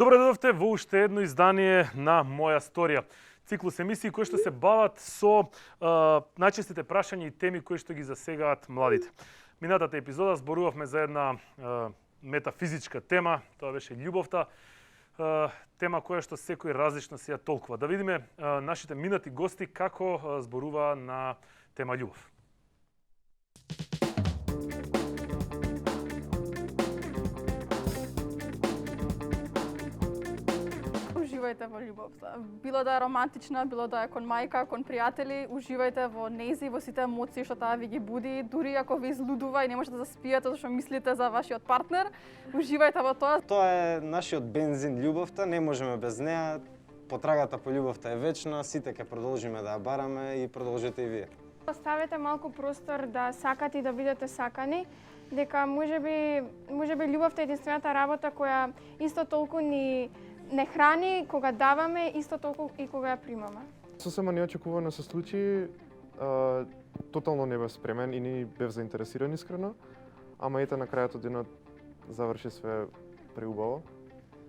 Добре дојдовте во уште едно издание на Моја сторија. Циклус емисии кои што се бават со најчестите прашања и теми кои што ги засегаат младите. Минатата епизода зборувавме за една метафизичка тема, тоа беше љубовта. Тема која што секој различно си ја толкува. Да видиме нашите минати гости како зборуваа на тема љубов. Уживајте во љубовта. Било да е романтична, било да е кон мајка, кон пријатели, уживајте во нејзи, во сите емоции што таа ви ги буди, дури ако ви излудува и не можете да спиете зашто мислите за вашиот партнер, уживајте во тоа. Тоа е нашиот бензин, љубовта, не можеме без неа. Потрагата по љубовта е вечна, сите ќе продолжиме да ја бараме и продолжете и вие. Оставете малку простор да сакате и да бидете сакани, дека можеби љубовта е единствената работа која исто толку ни не храни кога даваме, исто толку и кога ја примаме. Сосема неочекувано се случи, тотално не бев спремен и не бев заинтересиран искрено, ама ете на крајот од денот заврши све преубаво.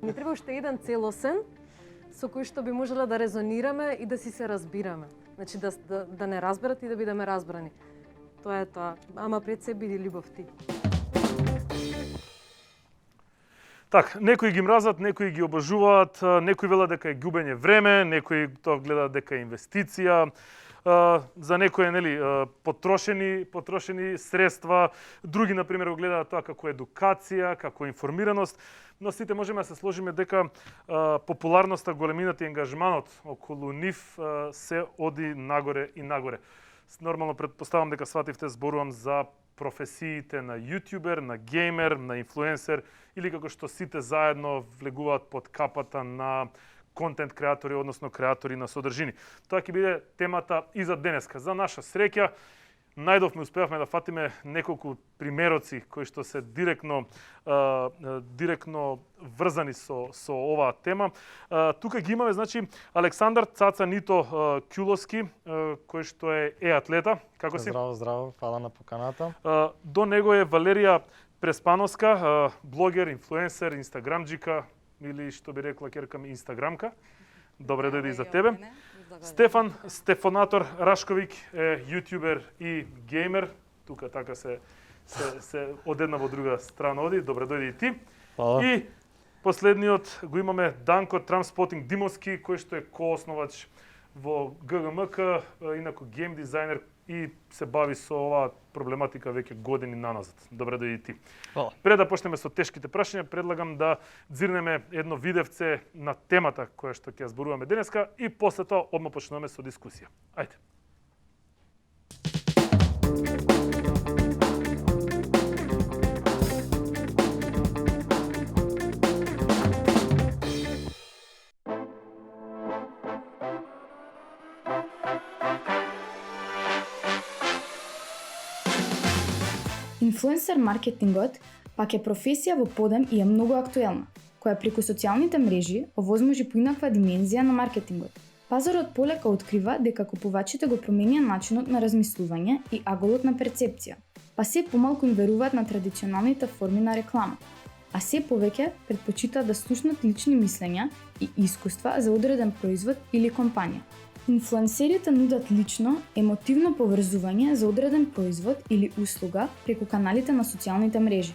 Ни треба уште еден целосен со кој што би можела да резонираме и да си се разбираме. Значи да не разберат и да бидеме разбрани. Тоа е тоа, ама пред се биди љубов ти. Так, некои ги мразат, некои ги обожуваат, некои велат дека е губење време, некои тоа гледаат дека е инвестиција, за некои нели потрошени средства, други на пример го гледаат тоа како едукација, како информираност, но сите можеме да се сложиме дека популарноста, големината и ангажманот околу нив се оди нагоре и нагоре. Нормално претпоставам дека свативте зборувам за професиите на јутјубер, на геймер, на инфлуенсер или како што сите заедно влегуваат под капата на контент креатори, односно креатори на содржини. Тоа ќе биде темата и за денеска. За наша среќа, најдовме успеавме да фатиме неколку примероци кои што се директно врзани со оваа тема. Тука ги имаме, значи, Александар Цаца Нито Ќуловски, кој што е атлета. Како си? Здраво, фала на поканата. До него е Валерија Преспановска, блогер, инфлуенсер, инстаграмџика, или што би рекла керка ми инстаграмка. Добре дојде и за тебе. Стефанатор Рашковик е јутјубер и геймер. Тука така се од една во друга страна оди. Добре дојде и ти. Фала. И последниот го имаме Данко Трамспотинг Димовски, кој што е коосновач во ГГМК, инаку гейм дизајнер и се бави со оваа проблематика веќе години наназад. Добре дојди и ти. Фала. Пред да почнеме со тешките прашања, предлагам да дзирнеме едно видевце на темата која што ќе ја зборуваме денеска и после тоа одма почнеме со дискусија. Ајде. Инфлуенсер маркетингот пак е професија во подем и е многу актуелна, која преку социјалните мрежи овозможи поинаква димензија на маркетингот. Пазарот полека открива дека купувачите го променија начинот на размислување и аголот на перцепција, па се помалку им веруваат на традиционалните форми на реклама, а се повеќе предпочитаат да слушнат лични мислења и искуства за одреден производ или компанија. Инфлуенсерите нудат лично, емотивно поврзување за одреден производ или услуга преку каналите на социјалните мрежи.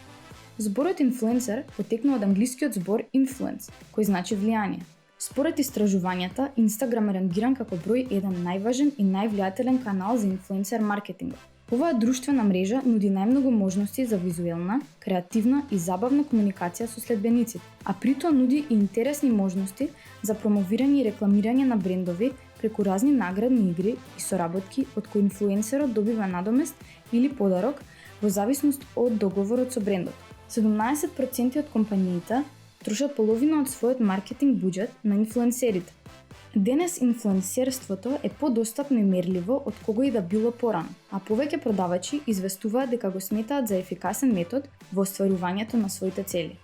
Зборот инфлуенсер потекнува од англискиот збор influence, кој значи влијание. Според истражувањата, Инстаграм е рангиран како број 1 најважен и највлијателен канал за инфлуенсер маркетинг. Оваа друштвена мрежа нуди најмногу можности за визуелна, креативна и забавна комуникација со следбениците, а при тоа нуди и интересни можности за промовирање и рекламирање на брендови преку разни наградни игри и соработки од кои инфлуенсерот добива надомест или подарок во зависност од договорот со брендот. 17% од компаниите трошат половина од својот маркетинг буџет на инфлуенсерите. Денес инфлуенсерството е подостапно и мерливо од кога и да било порано, а повеќе продавачи известуваат дека го сметаат за ефикасен метод во остварувањето на своите цели.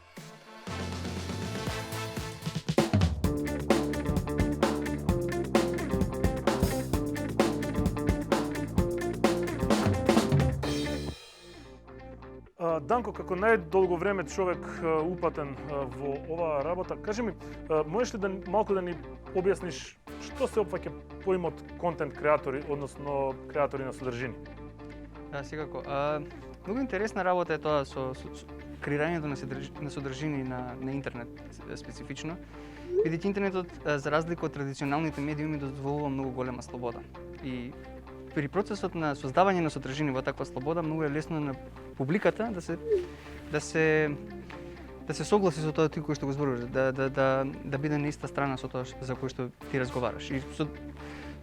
Данко, како најдолго време човек упатен во оваа работа, кажи ми, можеш ли да малку да ни објасниш што се опфаќа поимот контент креатори, односно креатори на содржини? Да, секако. Многу интересна работа е тоа со креирањето на содржини на интернет специфично. Бидејќи интернетот, за разлика од традиционалните медиуми, дозволува многу голема слобода. И при процесот на создавање на содржини во таква слобода, многу е лесно на публиката да се согласи со тоа ти кој што го зборуваш, да биде на иста страна со тоа за кој што ти разговараш. И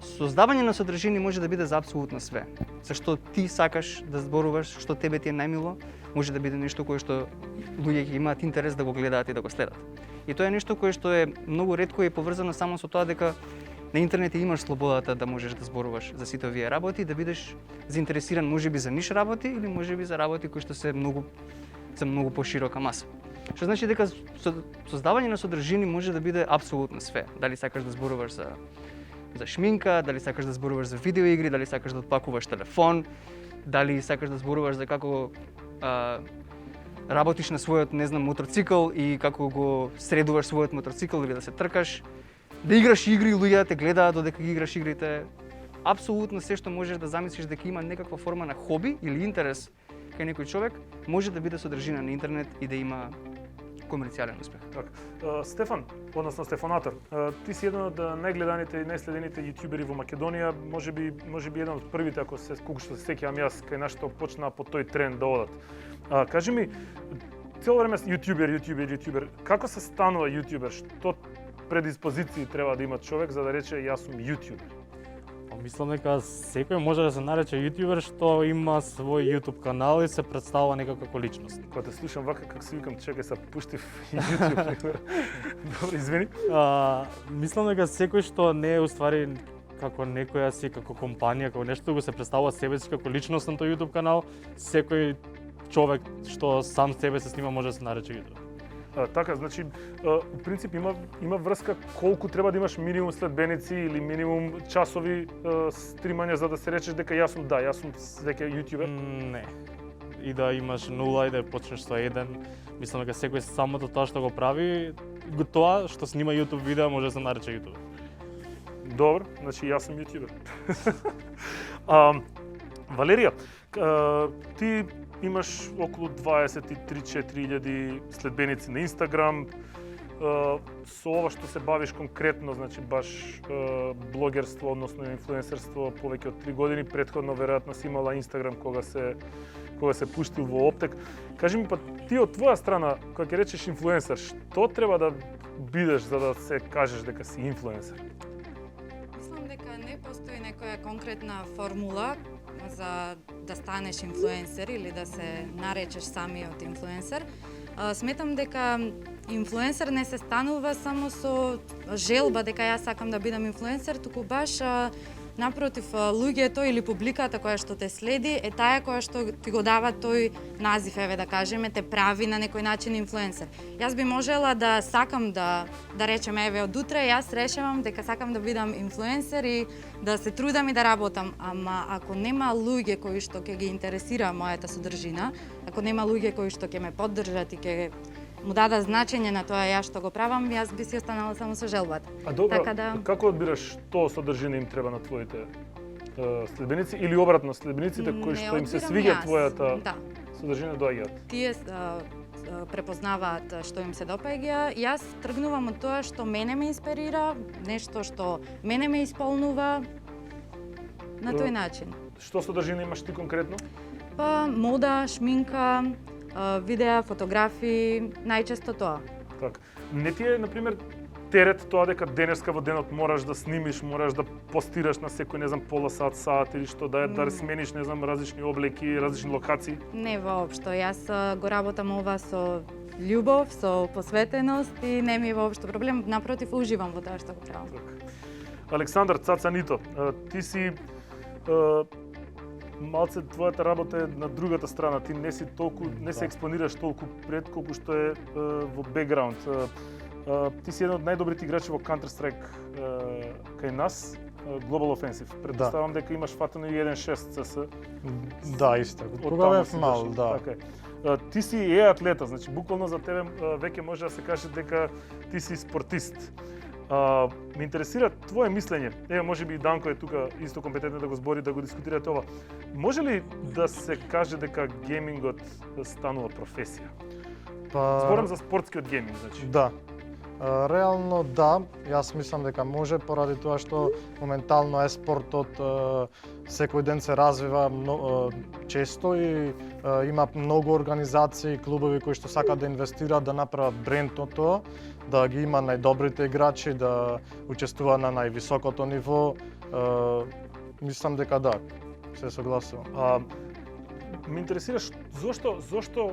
создавање на содржини може да биде за апсолутно све. Зашто ти сакаш да зборуваш, што тебе ти е најмило, може да биде нешто кое што луѓе ќе имаат интерес да го гледаат и да го следат. И тоа е нешто кое што е многу ретко и поврзано само со тоа дека на интернет имаш слободата да можеш да зборуваш за сите овие работи и да бидеш заинтересиран можеби за ниш работи или можеби за работи кои што се за многу поширока маса. Што значи дека создавање на содржини може да биде апсолутно све. Дали сакаш да зборуваш за шминка, дали сакаш да зборуваш за видеоигри, дали сакаш да отпакуваш телефон, дали сакаш да зборуваш за како работиш на својот, не знам, мотоцикл и како го средуваш својот мотоцикл или да се тркаш, да играш игри, луѓето те гледаат додека ги играш игрите. Апсолутно се што можеш да замислиш дека има некаква форма на хоби или интерес кај некој човек, може да биде содржина на интернет и да има комерцијален успех. Така. Стефан, односно Стефанатор, ти си еден од најгледаните и најследените јутјубери во Македонија, можеби еден од првите, ако се колку што се сеќавам јас, кај нашто почнаа по тој тренд да одат. Кажи ми, цело време јутјубер, како се станува јутјубер? Што предиспозиции треба да има човек за да рече јас сум јутјубер? Мислам дека секој може да се нарече јутјубер што има свој YouTube канал и се представува некако како личност. Кога те слушам вака, како си викам, чекај се пуштив YouTube. Добро, извини. Мислам дека секој што не е уствари како некоја си, како компанија, како нешто го се представува себе си како личност на тој YouTube канал, секој човек што сам себе се снима може да се нарече јутјубер. Така, значи, у принцип има врска колку треба да имаш минимум следбеници или минимум часови стримање за да се речеш дека јас сум веќе јутјубер? Не. И да имаш 0 и да почнеш со 1. Мислам дека секој самото тоа што го прави, тоа што снима YouTube видео може да се нарече јутјубер. Добро, значи јас сум јутјубер. Валерија, ти имаш околу 23-4 следбеници на Инстаграм. Со ова што се бавиш конкретно, значи баш блогерство, односно инфлуенсерство, повеќе од 3 години, претходно веројатно си имала Инстаграм кога се пуштил во оптек. Кажи ми, па ти од твоја страна, кога ќе речеш инфлуенсер, што треба да бидеш за да се кажеш дека си инфлуенсер? Мислам дека не постои некоја конкретна формула за да станеш инфлуенсер или да се наречеш самиот инфлуенсер. Сметам дека инфлуенсер не се станува само со желба дека јас сакам да бидам инфлуенсер, туку баш напротив, луѓето или публиката која што те следи е таа која што ти го дава тој назив, еве да кажеме, те прави на некој начин инфлуенсер. Јас би можела да сакам да речеме, еве од утре јас решавам дека сакам да бидам инфлуенсер и да се трудам и да работам, ама ако нема луѓе кои што ќе ги интересира мојата содржина, ако нема луѓе кои што ќе ме поддржат и ќе му дадат значење на тоа јас што го правам, јас би си останала само со желбата. Добро, така да... како одбираш што содржина им треба на твоите следбеници или обратно, следбениците кои што им се свиѓа твојата содржина доаѓаат? Тие препознаваат што им се допаѓа. Јас тргнувам од тоа што мене ме инспирира, нешто што мене ме исполнува на тој начин. Што содржина имаш ти конкретно? Па мода, шминка, видеа, фотографии, најчесто тоа. Така. Не ти е, например, терет тоа дека денеска во денот мораш да снимиш, мораш да постираш на секој, не знам, пола сат или што, да смениш, не знам, различни облеки, различни локации? Не воопшто. Јас го работам ова со љубов, со посветеност и не ми е воопшто проблем. Напротив, уживам во тоа што го правам. Так. Александар Цацанито, ти си малце твојата работа е на другата страна, ти не се експонираш толку пред колку што е во бекграунд. Ти си еден од најдобрите играчи во Counter-Strike кај нас, Global Offensive. Предпоставам дека имаш фатено и 1.6 CS. Да, исто. Кога бев мал, да. Така е. ти си атлета, значи буквално за тебе веќе може да се каже дека ти си спортист. Ме интересира твое мислење. Ева, може би и Данко е тука исто компетентен да го збори, да го дискутира тоа. Може ли да се каже дека геймингот станува професија? Зборам за спортскиот гейминг, значи. Да. Реално да, јас мислам дека може поради тоа што моментално спортот секој ден се развива често и има многу организации, клубови кои што сакаат да инвестираат да направат бренд од тоа, да ги има најдобрите играчи, да учествуваат на највисокото ниво. Мислам дека да, се согласувам. Ме интересира зошто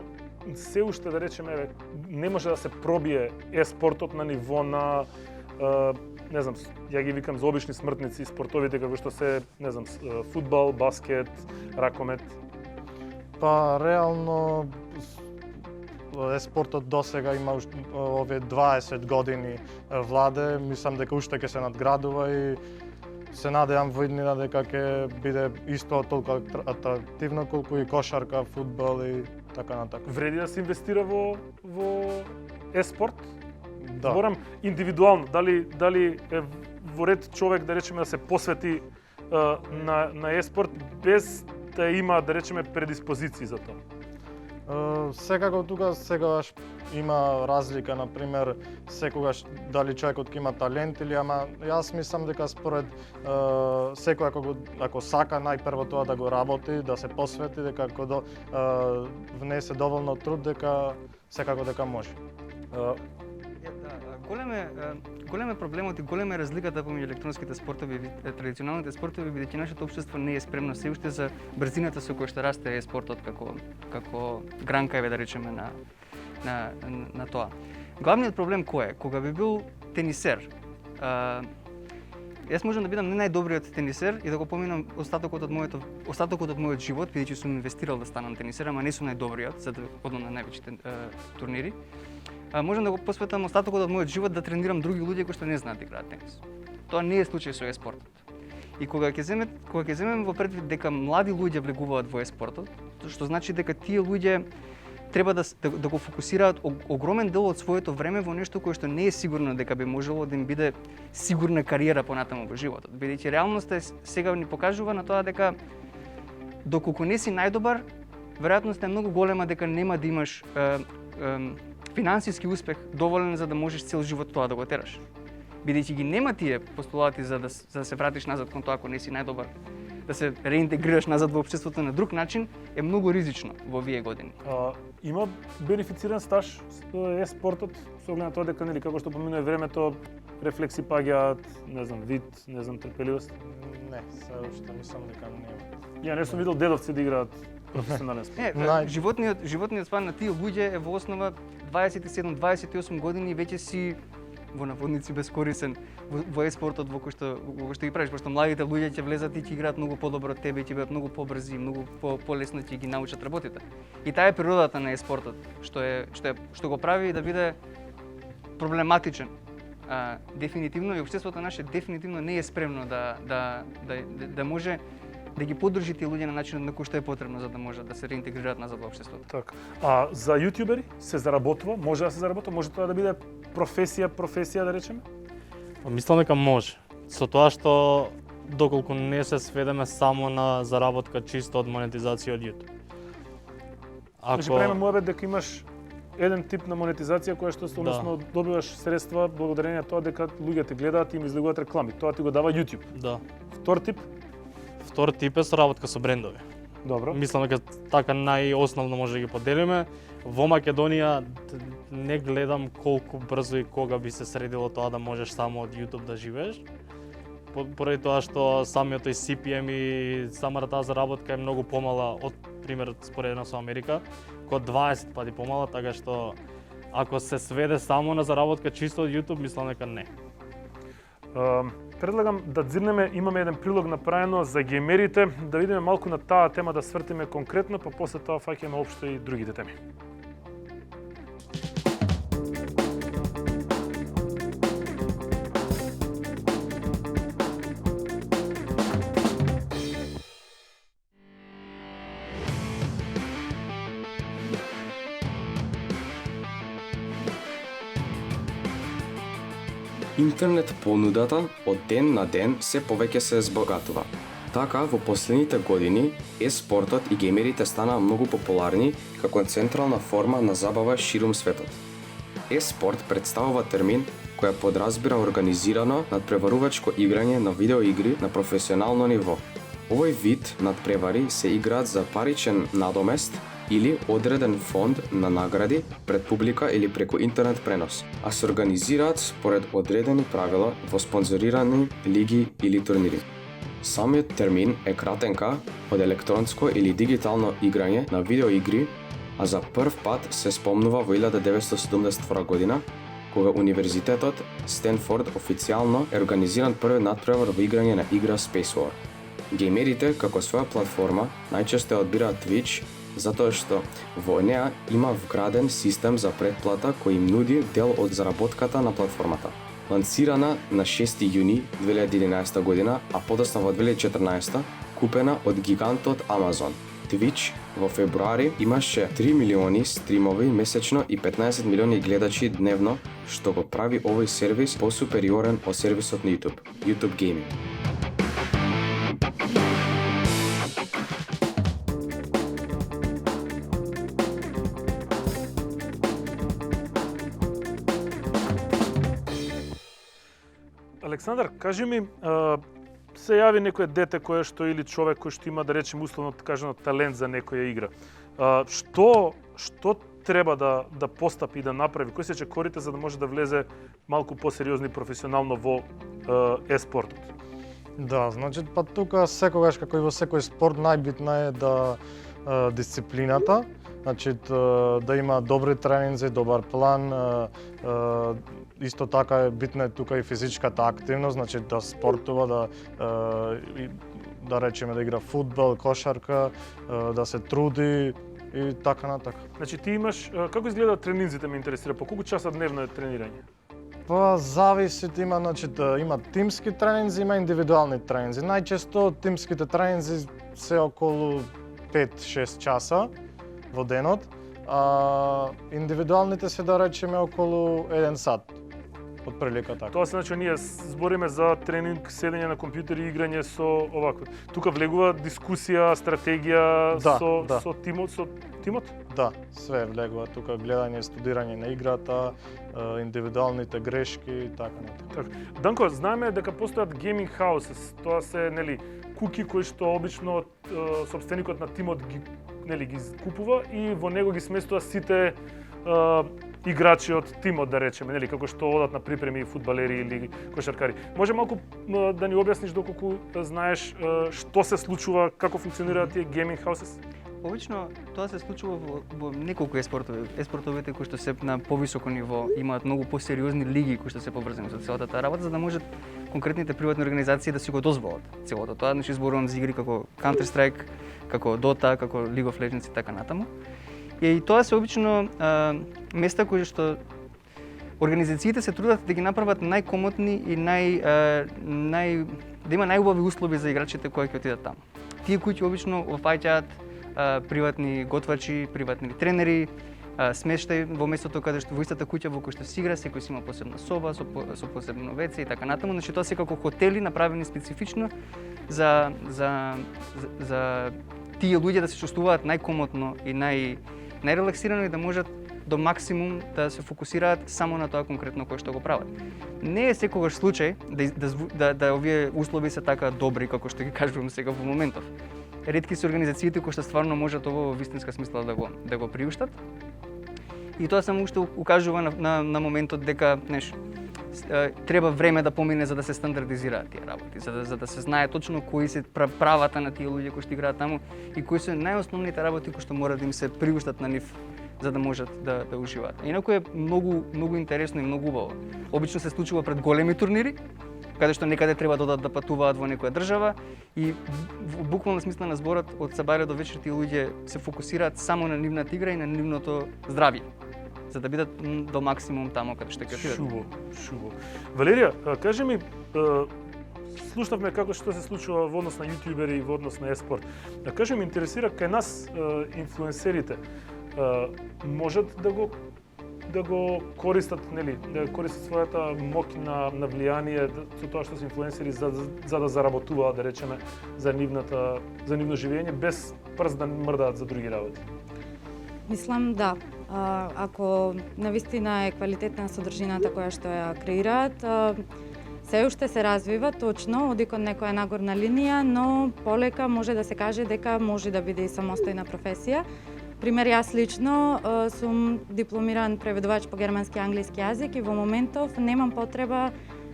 се уште, да речеме, не може да се пробие спортот на ниво на не знам, ја ги викам за обични смртници спортовите како што се, не знам, фудбал, баскет, ракомет. Па реално спортот досега има овие 20 години владе, мислам дека уште ќе се надградува и се надевам во иднина дека ќе биде исто толку атрактивно колку и кошарка, фудбал и така натака. Вреди да се инвестира во спорт? Да. Зборам индивидуално, дали е во ред човек да речеме да се посвети на спорт без да има, да речеме, предиспозиции за тоа? Секако тука сегаш има разлика, например, секогаш дали човекот ќе има талент или ама јас мислам дека според секој ако сака најпрво тоа да го работи, да се посвети, дека ако внесе доволно труд, дека секако дека може. Голем е проблемот и голема е разликата помеѓу електронските спортови и традиционалните спортови, бидејќи нашето општество не е спремно се уште за брзината со која што расте спортот како гранка да речеме на тоа. Главниот проблем кој е? Кога би бил тенисер, јас можам да бидам не најдобриот тенисер и да го поминам остатокот од мојот живот, бидејќи сум инвестирал да станам тенисер, ама не сум најдобриот за да одам на највеќите турнири. Можам да го посветам остатокот од мојот живот да тренирам други луѓе кои што не знаат да играат тенис. Тоа не е случај со спортот. И кога ќе земем во предвид дека млади луѓе влегуваат во спортот, што значи дека тие луѓе треба да го фокусираат огромен дел од своето време во нешто кое што не е сигурно дека би можело да им биде сигурна кариера понатаму во животот. Бидејќи реалноста сега ни покажува на тоа дека доколку не си најдобар, веројатноста е многу голема дека нема да имаш финансиски успех доволен за да можеш цел живот тоа да го тераш. Бидејќи ги нема тие постулати за да се вратиш назад кон тоа ако не си најдобар, да се реинтегрираш назад во општеството на друг начин, е многу ризично во овие години. Има бенефициран стаж спортот со оглед на тоа дека нели како што поминува времето, рефлекси паѓаат, не знам, вид, не знам, трпеливост? Не, се уште мислам дека нема. Ја не сум видел дедовци да играат професионален спорт. Животниот спан на тие луѓе е во основа 27-28 години и веќе си во наводници бескорисен во спортот во кој што ги правиш, пошто младите луѓе ќе влезат и ќе играат многу подобро од тебе и ќе бидат многу побрзи, многу полесно ќе ги научат работите. И таа е природата на спортот, што го прави да биде проблематичен. Дефинитивно и општеството наше дефинитивно не е спремно да може да ги поддржи тие луѓе на начинот на кој што е потребно за да можат да се реинтегрираат назад во општеството. Така. За јутјубери се заработува? Може да се заработува? Може тоа да биде професија да речеме? Мислам дека може. Со тоа што доколку не се сведеме само на заработка чисто од монетизација од YouTube. Значи правиме муабет дека имаш еден тип на монетизација која што односно добиваш средства благодарение на тоа дека луѓето гледаат и им излегуваат реклами. Тоа ти го дава YouTube. Да. Втор тип е соработка со брендови. Добро. Мислам дека така најосновно може да ги поделиме. Во Македонија не гледам колку брзо и кога би се средило тоа да можеш само од YouTube да живееш. Поради тоа што самиот тој CPM и самата таа заработка е многу помала од пример споредено со Америка, кој 20 пати помала, така што ако се сведе само на заработка чисто од YouTube, мислам дека не. Предлагам да дзирнеме, имаме еден прилог направено за геймерите, да видиме малку на таа тема, да свртиме конкретно, па после тоа фаќаме општо и другите теми. Интернет понудата од ден на ден се повеќе се збогатува. Така, во последните години, e-спортот и геймерите станаа многу популарни како централна форма на забава ширум светот. E-спорт представува термин која подразбира организирано надпреварувачко играње на видеоигри на професионално ниво. Овој вид надпревари се играат за паричен надомест или одреден фонд на награди пред публика или преку интернет пренос, а се организираат според одредени правила во спонзорирани лиги или турнири. Самиот термин е кратенка од електронско или дигитално играње на видеоигри, а за прв пат се спомнува во 1972 година, кога Универзитетот Стенфорд официјално е организиран први надпревар во играње на игра Space War. Геймерите, како своја платформа, најчесто одбираат Twitch, затоа што во неа има вграден систем за претплата кој им нуди дел од заработката на платформата. Лансирана на 6 јуни 2011 година, а подоцна во 2014 купена од гигантот Amazon. Twitch во февруари имаше 3 милиони стримови месечно и 15 милиони гледачи дневно, што го прави овој сервис посупериорен од сервисот на YouTube Gaming. Александар, кажи ми, се јави некое дете кое што или човек кој што има, да речем условно кажано, талент за некоја игра. Што треба да постапи и да направи? Кои се чекорите за да може да влезе малку посериозно и професионално во e-спортот? Да, значи па тука секогаш како и во секој спорт најбитна е дисциплината. Значи да има добри тренинзи, добар план, исто така е битна тука и физичката активност, значи да спортува, да речеме да игра фудбал, кошарка, да се труди и така натака. Значи ти имаш, како изгледа тренинзите, ме интересира, по колку часа дневно е тренирање? Па зависи, има тимски тренинзи, има индивидуални тренинзи. Најчесто тимските тренинзи се околу 5-6 часа во денот, а индивидуалните се да речеме околу 1 сат. Од прилика така. Тоа се значи ние збориме за тренинг, седење на компјутер и играње со овакво. Тука влегува дискусија, стратегија со тимот? Да, све влегува тука, гледање, студирање на играта, индивидуалните грешки и така натака. Данко, знаеме дека постојат gaming houses, тоа се куки кои што обично сопственикот на тимот ги купува и во него ги сместува сите играчи од тимот, да речеме, како што одат на припреми фудбалери или кошаркари. Може малку да ни објасниш доколку знаеш што се случува, како функционираат тие gaming houses? Обично тоа се случува во неколку e-спортови. E-спортовите кои што се на повисоко ниво имаат многу посериозни лиги кои што се поврзани со целата таа работа, за да можат конкретните приватни организации да си го дозволат целото тоа. Значи зборувам за игри како Counter Strike, како Dota, како League of Legends и така натаму. И тоа се обично места кои што организациите се трудат да ги направат најкомотни и да има најубави услови за играчите кои ќе отидат таму. Тие куќи обично офаќаат приватни готвачи, приватни тренери, смештај во местото каде што во истата куќа во која што се игра, секој си има посебна соба со посебно веце и така натаму. Значи тоа се како хотели направени специфично за тие луѓе да се чувствуваат најкомотно и најрелаксирано и да можат до максимум да се фокусираат само на тоа конкретно кое што го прават. Не е секогаш случај да овие услови се така добри како што ги кажувам сега во моментов. Ретки се организациите кои што стварно можат ово во вистинска смисла да го приуштат. И тоа само уште укажува на моментот дека треба време да помине за да се стандардизираат тие работи, за да се знае точно кои се правата на тие луѓе кои што играат таму и кои се најосновните работи кои што мора да им се приуштат на нив за да можат да уживаат. Инаку е многу интересно и многу убаво. Обично се случува пред големи турнири, каде што некаде треба да патуваат во некоја држава и во буквална смисла на зборот од сабајле до вечер тие луѓе се фокусираат само на нивната игра и на нивното здравје, за да бидат до максимум тамо каде што ќе отидат. Шубо. Валерија, кажи ми, слушнавме како што се случува во однос на јутјубери и во однос на e-спорт. Кажи ми, интересира кај нас инфлуенсерите можат да го користат, нели, да користат својата моќ на влијание со тоа што се инфлуенсери за да заработуваат, да речеме, за нивно живење без прст да мрдаат за други работи. Мислам да. Ако навистина е квалитетна содржината која што ја креираат, се уште се развива точно, оди кон некоја нагорна линија, но полека може да се каже дека може да биде и самостојна професија. Пример, јас лично сум дипломиран преведувач по германски и англиски јазик и во моментов немам потреба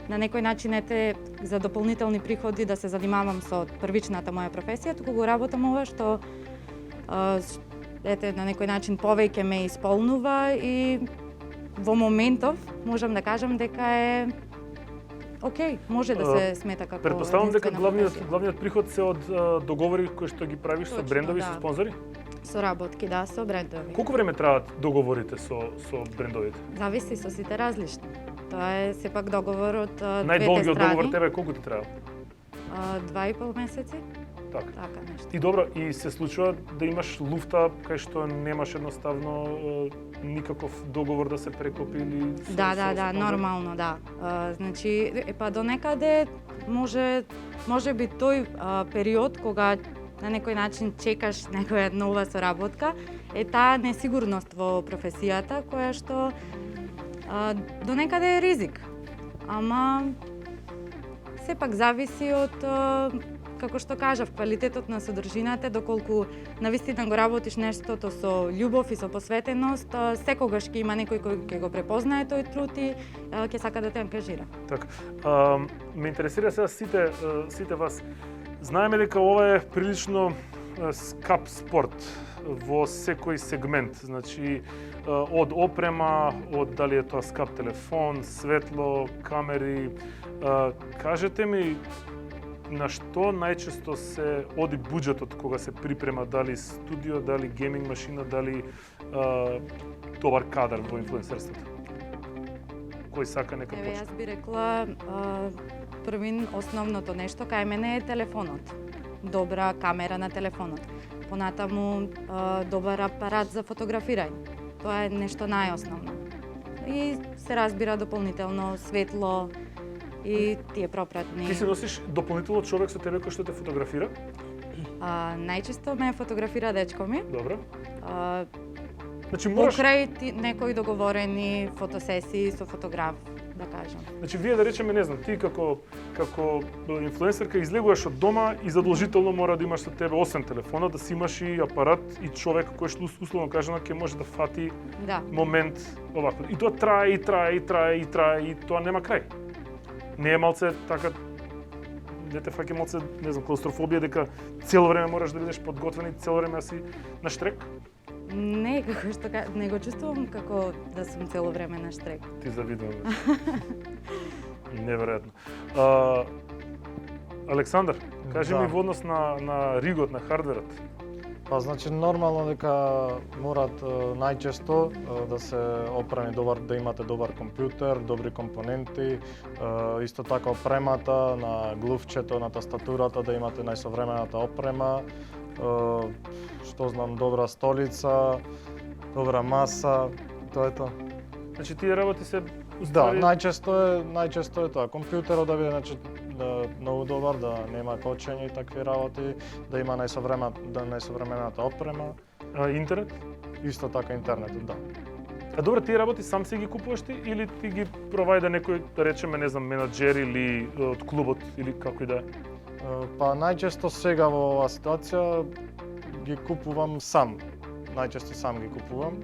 на некој начин за дополнителни приходи да се занимавам со првичната моја професија, туку го работам ова што на некој начин повеќе ме исполнува и во моментов можам да кажам дека е окей, може да се смета како Претпоставам дека единствена професија. главниот приход се од договори кои што ги правиш со Точно, брендови, да. со спонзори? Соработки, да, со брендови. Колку време траат договорите со брендовите? Зависи, со сите различни. Тоа е сепак договор од двете Најдолгиот страни. договор тебе колку ти трае? 2,5 месеци. Така. Така нешто. И добро, и се случува да имаш луфта кај што немаш едноставно никаков договор да се прекопи или со Да, спонзори? нормално, да. Значи, па до некаде може би тој период кога на некој начин чекаш некоја нова соработка, е таа несигурност во професијата која што до некаде е ризик. Ама сепак зависи од како што кажав, квалитетот на содржината, доколку навистина го работиш нештото со љубов и со посветеност, секогаш ќе има некој кој ќе го препознае тој труд и ќе сака да те ангажира. Така. Ме интересира сега сите вас. Знаеме дека ова е прилично скап спорт во секој сегмент, значи од опрема, од дали е тоа скап телефон, светло, камери. Кажете ми на што најчесто се оди буџетот кога се припрема, дали студио, дали гейминг машина, дали добар кадар во инфлуенсерството? Кој сака нека Еве, почне? јас би рекла првин основното нешто кај мене е телефонот. Добра камера на телефонот. Понатаму добар апарат за фотографирање. Тоа е нешто најосновно. И се разбира дополнително светло и тие пропратни. Ти се носиш дополнително човек со тебе кој што те фотографира? Најчесто ме фотографира дечко ми. Добро. Значи мораш, Покрај некои договорени фотосесии со фотограф, да кажам. значи вие да речеме, не знам, ти како инфлуенсерка излегуваш од дома и задолжително мора да имаш со тебе освен телефона, да си имаш и апарат и човек кој што условно кажано ќе може да фати Да. момент овако. И тоа трае и тоа нема крај. Не е малце така дете фаќа малце, не знам, клаустрофобија дека цело време мораш да бидеш подготвен и цело време да си на штрек. Не, како што не го чувствувам како да сум цело време на штрек. Ти завидувам. Неверојатно. Александар, кажи Да. ми во однос на ригот, на хардверот. Па значи нормално дека морат најчесто да се опреми добар, да имате добар компјутер, добри компоненти, исто така опремата на глувчето, на тастатурата да имате најсовремената опрема, што знам, добра столица, добра маса, тоа е тоа. Значи тие работи се Да, уствари најчесто е тоа. Компјутерот да биде значи многу добар, да нема кочење и такви работи, да има најсовремената опрема, интернет. исто така интернетот, да. А добро, тие работи сам си ги купуваш ти или ти ги провајда некој, да речеме, не знам, менаџер или од клубот или како и да е? Па најчесто сега во оваа ситуација ги купувам сам. Најчесто сам ги купувам.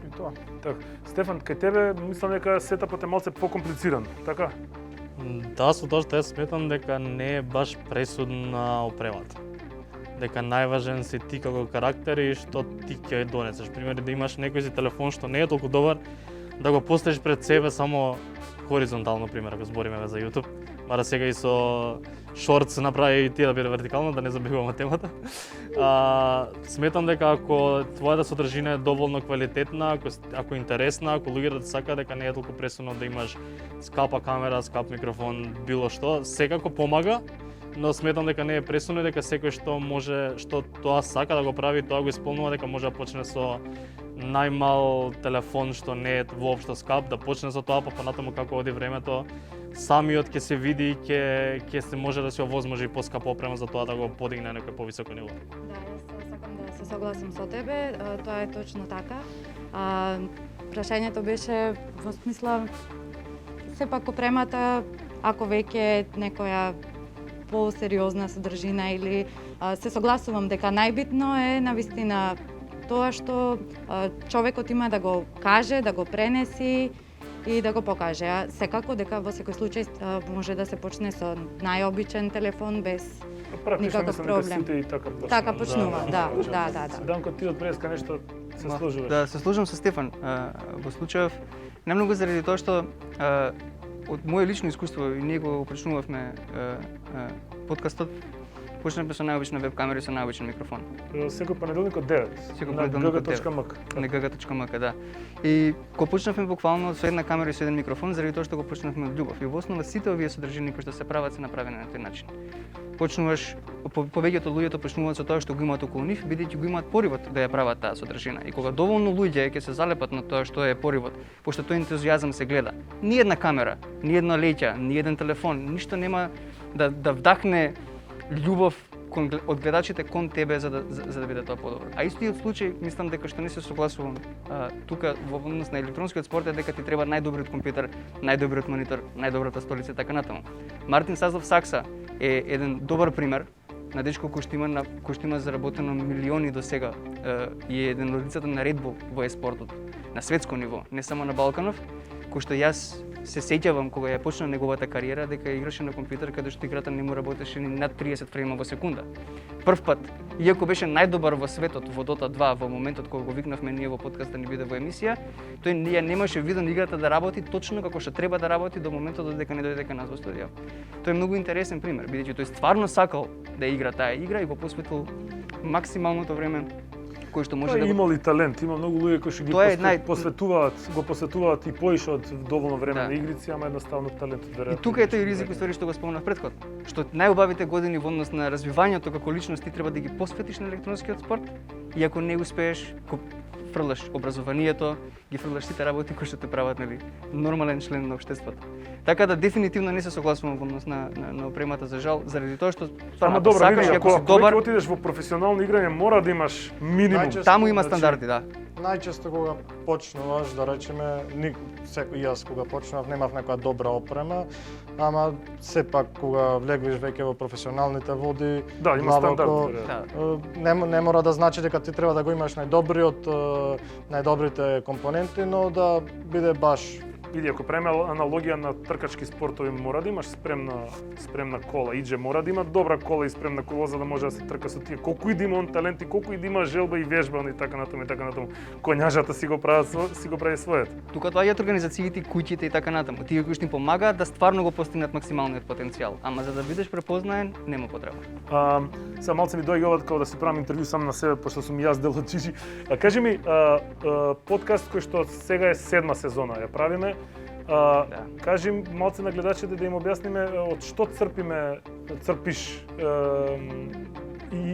И тоа. Така. Стефан, кај тебе мислам дека сетапот е малце покомплициран, така? Да, со тоа што јас сметам дека не е баш пресудна опремата. Дека најважен си ти како карактер и што ти ќе донесеш. Пример, да имаш некој си телефон што не е толку добар, да го поставиш пред себе само хоризонтално, пример, ако збориме за YouTube. Мара сега и со шорт се направи и тие да биде вертикално, да не забегуваме темата. Сметам дека ако твојата содржина е доволно квалитетна, ако е интересна, ако луѓето сака, дека не е толку пресудно да имаш скапа камера, скап микрофон, било што, секако помага, но сметам дека не е пресудно, дека секој што тоа сака да го прави, тоа го исполнува, дека може да почне со најмал телефон што не е воопшто скап, да почне со тоа, па понатаму како оди времето, самиот ќе се види и ќе се може да се овозможи поскапа опрема за тоа да го подигне на некој повисоко ниво. Да, јас сакам да се согласам со тебе, тоа е точно така. Прашањето беше во смисла сепак опремата, ако веќе некоја посериозна содржина или се согласувам дека најбитно е навистина тоа што човекот има да го каже, да го пренеси и да го покаже. А секако дека во секој случај може да се почне со најобичен телефон без никаков проблем. Сите и така почнува. Така почнува, да. Данко, ти од преска нешто се сложуваш? Да, се служам со Стефан. Во случајов немногу заради тоа што од моје лично искуство и ние го почнувавме подкастот, почнавме со најобична веб камера и со најобичен микрофон. Секој понеделник од 9 на gg.mk. На gg.mk, да. И го почнавме буквално со една камера и со еден микрофон заради тоа што го почнавме од љубов. И во основа сите овие содржини кои што се прават се направени на тој начин. Почнуваш, повеќето луѓето почнуваат со тоа што го имаат околу нив, бидејќи го имаат поривот да ја прават таа содржина. И кога доволно луѓе ќе се залепат на тоа што е поривот, пошто тој ентузијазам се гледа, ни една камера, ни една леќа, ни еден телефон, ништо нема да вдахне љубов од гледачите кон тебе за да биде тоа подобро. А истиот случај, мислам дека што не се согласувам тука во однос на електронскиот спорт е дека ти треба најдобриот компјутер, најдобриот монитор, најдобрата столица и така натаму. Мартин Сазов Сакса е еден добар пример на дечко кој што има заработено милиони до сега и е еден од лицата на Red Bull во еспортот на светско ниво, не само на Балканов, кој што јас се сеќавам кога ја почна неговата кариера дека играше на компјутер каде што играта не му работеше ни над 30 фрейма во секунда. Прв пат, иако беше најдобар во светот во Dota 2 во моментот кога го викнавме ние во подкаст да ни биде во емисија, тој ја немаше виден играта да работи точно како што треба да работи до моментот додека не дојде кај нас во студио. Тој е многу интересен пример, бидејќи тој стварно сакал да игра таа игра и го посветил максималното време кој што може да го... имал и талент, има многу луѓе кои што ги посветуваат и поише од доволно време на игрици, ама едноставно талентот веројатно. И тука е тој ризик ствари што го спомнав претходно, што најубавите години во однос на развивањето како личност ти треба да ги посветиш на електронскиот спорт и ако не успееш, фрлаш образованието, ги фрлаш сите работи кои што те прават нормален член на општеството. Така да дефинитивно не се согласувам во однос на опремата за жал, заради тоа што стварно сакаш и ако си добар, ако отидеш во професионално играње мора да имаш минимум. Таму има стандарди, да. Најчесто кога почнуваш, да речеме, и јас кога почнав немав некоја добра опрема, ама сепак кога влегвиш веќе во професионалните води, да, има стандард. Не мора да значи дека ти треба да го имаш најдобрите компоненти, но да биде баш. Види, ако преме аналогија на тркачки спортови, мора да имаш спремна кола. Идже мора да има добра кола и спремна кола за да може да се трка со тие. Колку и да има он талент и колку и да има желба и вежба и така натаму. Коњажата си го прави својот. Тука доаѓаат организациите, куќите и така натаму. Тие кои што им помагаат да стварно го постигнат максималниот потенцијал. Ама за да бидеш препознаен, нема потреба. Сега малце ми доаѓа ова како да си правам интервју сам на себе, пошто сум јас дел од Чичи. Кажи ми, подкаст кој што сега е 7-ма сезона ја правиме. Кажи малце на гледачите да им објасниме од што црпиш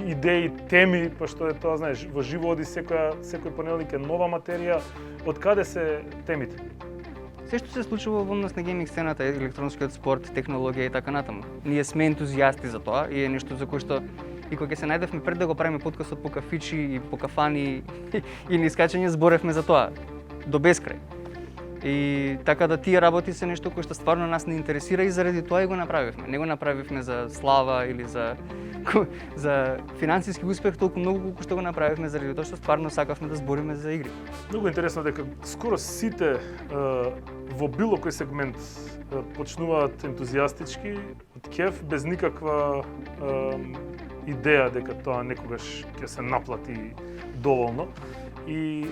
идеи, теми, пошто е тоа, знаеш, во живо оди секој понеделник е нова материја. Од каде се темите? Се што се случува во однос на гейминг сцената, електронскиот спорт, технологија и така натаму. Ние сме ентузијасти за тоа и е нешто за кое што и кога се најдевме пред да го правиме подкастот по кафичи и по кафани и на искачање зборевме за тоа до бескрај. И така да тие работи се нешто кое што стварно нас не интересира и заради тоа и го направивме. Не го направивме за слава или за финансиски успех толку многу колку што го направивме заради тоа што стварно сакавме да збориме за игри. Многу интересно дека скоро сите во било кој сегмент почнуваат ентузијастички, од кеф, без никаква идеја дека тоа некогаш ќе се наплати доволно. И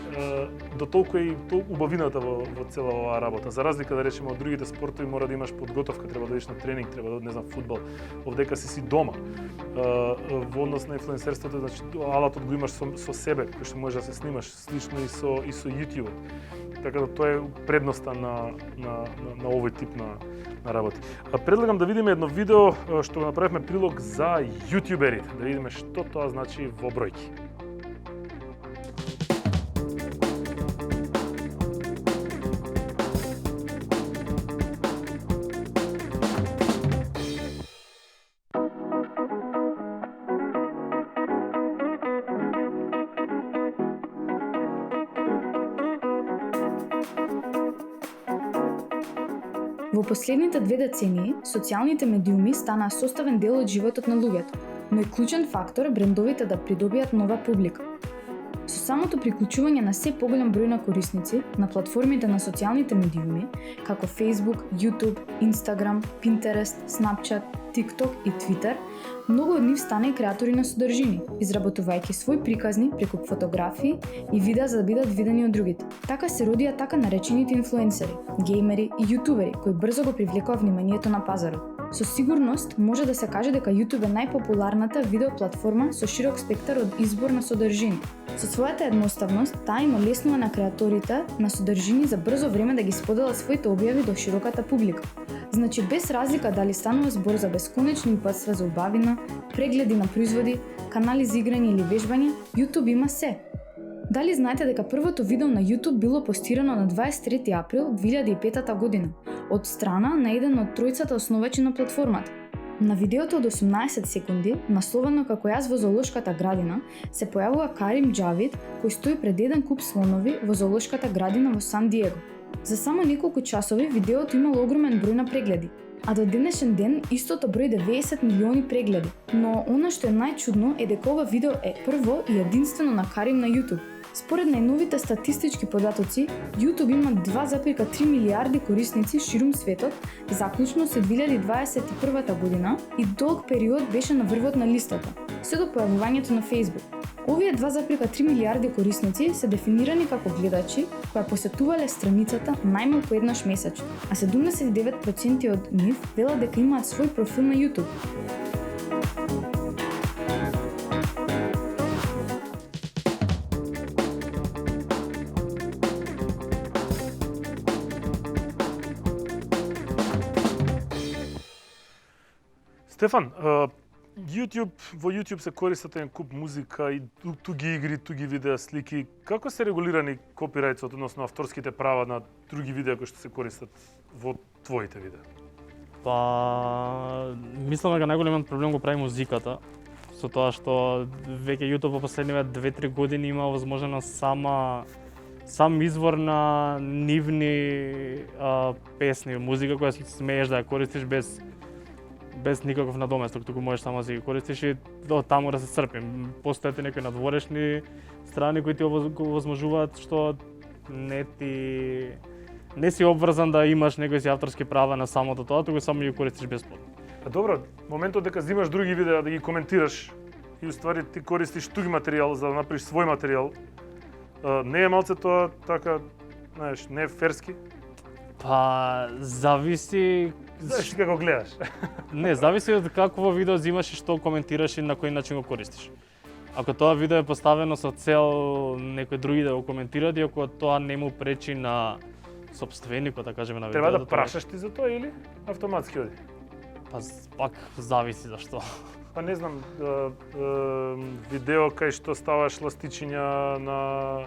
до толку е и убавината во цела оваа работа. За разлика да речеме од другите спортови мора да имаш подготовка, треба да идеш на тренинг, треба да, не знам, фудбал. Овдека си дома. Во однос на инфлуенсерството, значи алатот го имаш со себе, кој што можеш да се снимаш, слично и со YouTube. Така да тоа е предноста на овој тип на работи. Предлагам да видиме едно видео што го направивме прилог за јутјуберите, да видиме што тоа значи во бројки. Во последните 2 децении, социјалните медиуми станаа составен дел од животот на луѓето, но е клучен фактор брендовите да придобијат нова публика. Со самото приклучување на се поголем број на корисници на платформите на социјалните медиуми, како Facebook, YouTube, Instagram, Pinterest, Snapchat, TikTok и Twitter, многу од нив стана и креатори на содржини, изработувајќи свои приказни преку фотографии и видеа за да бидат видени од другите. Така се родија така наречените инфлуенсери, геймери и јутубери кои брзо го привлекоа вниманието на пазарот. Со сигурност може да се каже дека YouTube е најпопуларната видеоплатформа со широк спектар од избор на содржини. Со својата едноставност, таа им олеснува на креаторите на содржини за брзо време да ги споделат своите објави до широката публика. Значи, без разлика дали станува збор за бесконечни упатства за убавина, прегледи на производи, канали за играње или вежбање, YouTube има се. Дали знаете дека првото видео на YouTube било постирано на 23 април 2005 година, од страна на еден од тројцата основачи на платформата? На видеото од 18 секунди, насловено како Јас во зоолошката градина, се појавува Карим Џавид, кој стои пред еден куп слонови во зоолошката градина во Сан Диего. За само неколку часови видеото имало огромен број на прегледи, а до денешен ден истото број 90 милиони прегледи. Но она што е најчудно е дека ова видео е прво и единствено на Карим на YouTube. Според најновите статистички податоци, YouTube има 2,3 милиарди корисници ширум светот, заклучно со 2021 година и долг период беше на врвот на листата, се до појавувањето на Facebook. Овие 2,3 милиарди корисници се дефинирани како гледачи кои посетувале страницата најмалку еднаш месечно, а 79% од нив велат дека имаат свој профил на YouTube. Стефан, во YouTube се користат еден куп музика и туги игри, туги видеа, слики. Како се регулирани копирајтот, односно авторските права на други видеа кои што се користат во твоите видеа? Па, мислам дека најголемиот проблем го прави музиката, со тоа што веќе YouTube во последниве 2-3 години има возможност сам извор на нивни песни, музика која смееш да ја користиш без никаков надоместок, туку можеш само да ги користиш и до таму да се црпи. Постојат и некои надворешни страни кои ти овозможуваат што не си обврзан да имаш некои авторски права на самото тоа, туку само ги користиш бесплатно. Добро, моментот дека земаш други видеа да ги коментираш и уствари ти користиш туги материјал за да направиш свој материјал, не е малце тоа така, знаеш, не е ферски? Па, зависи... Знаеш како гледаш? Не, зависи од какво видео земаш и што коментираш и на кој начин го користиш. Ако тоа видео е поставено со цел некои други да го коментираат и ако тоа не му пречи на сопственикот, да кажеме, на видеото... Треба да прашаш ти за тоа или автоматски оди? Па, пак зависи зашто. Па не знам, видео кај што ставаш ластичиња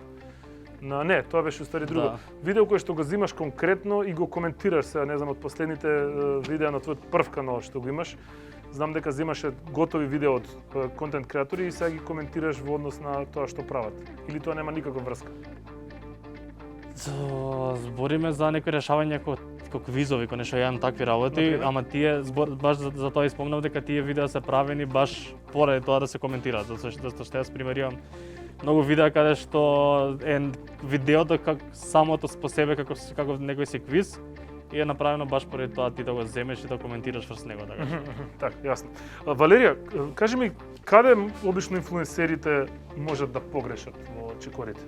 Не, тоа беше уствари друго. Да. Видео кој што го земаш конкретно и го коментираш се, не знам, од последните видеа на твојот прв канал што го имаш. Знам дека земаше готови видео од контент креатори и сега ги коментираш во однос на тоа што прават. Или тоа нема никаква врска? Збориме за некои решавања како квизови, кога нешто јадам такви работи, ама тие баш за тоа испомнав дека тие видеа се правени баш поради тоа да се коментираат, затоа што јас примерувам многу видеа каде што е видеото самото по себе како некој си квиз и е направено баш поради тоа ти да го земеш и да коментираш врз него, така. Така, јасно. Валерија, кажи ми каде обично инфлуенсерите можат да погрешат во чекорите?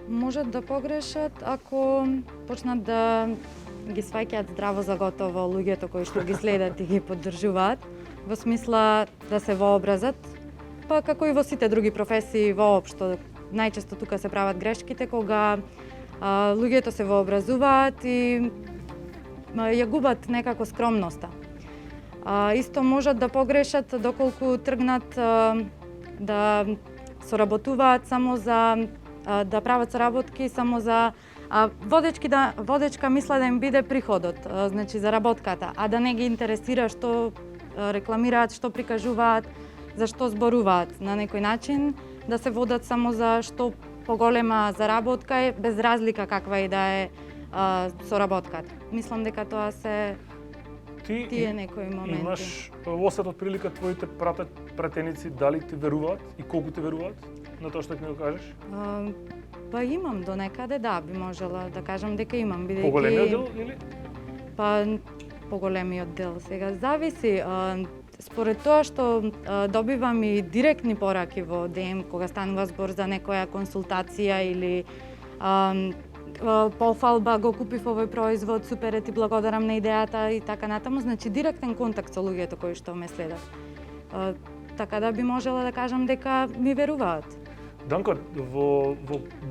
Можат да погрешат ако почнат да ги сваќаат здраво за готово луѓето кои што ги следат и ги поддржуваат, во смисла да се вообразат, па како и во сите други професии воопшто, најчесто тука се прават грешките кога луѓето се вообразуваат и ја губат некако скромноста. Исто можат да погрешат доколку тргнат да соработуваат само за да прават соработки само за водечка мисла да им биде приходот, значи заработката, а да не ги интересира што рекламираат, што прикажуваат, за што зборуваат. На некој начин да се водат само за што поголема заработка е без разлика каква и да е соработката. Мислам дека тоа се тие некои моменти. Имаш осет од прилика твоите пратеници дали ти веруваат и колку ти веруваат на тоа што ќе ми го кажеш? Па имам до некаде, да, би можела да кажам дека имам, бидејќи Поголемиот дел или? Па поголемиот дел сега зависи. Според тоа што добивам и директни пораки во ДМ кога станува збор за некоја консултација или пофалба, го купив овој производ, супер, ти благодарам на идејата и така натаму, значи директен контакт со луѓето кои што ме следат. Така да би можела да кажам дека ми веруваат. Данко, во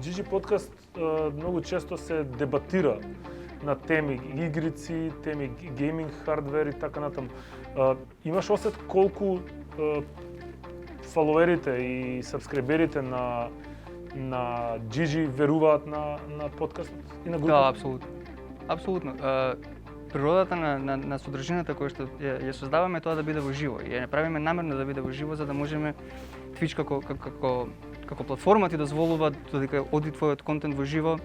GG подкаст многу често се дебатира на теми игрици, теми гейминг хардвер и така натаму. Имаш осет колку фоловерите и сабскриберите на GG веруваат на подкастот и на групата? Да, апсолутно. Апсолутно. Природата на содржината која што ја создаваме тоа да биде во живо. И ја правиме намерно да биде во живо за да можеме Twitch како платформа ти дозволува додека оди твојот контент во живо,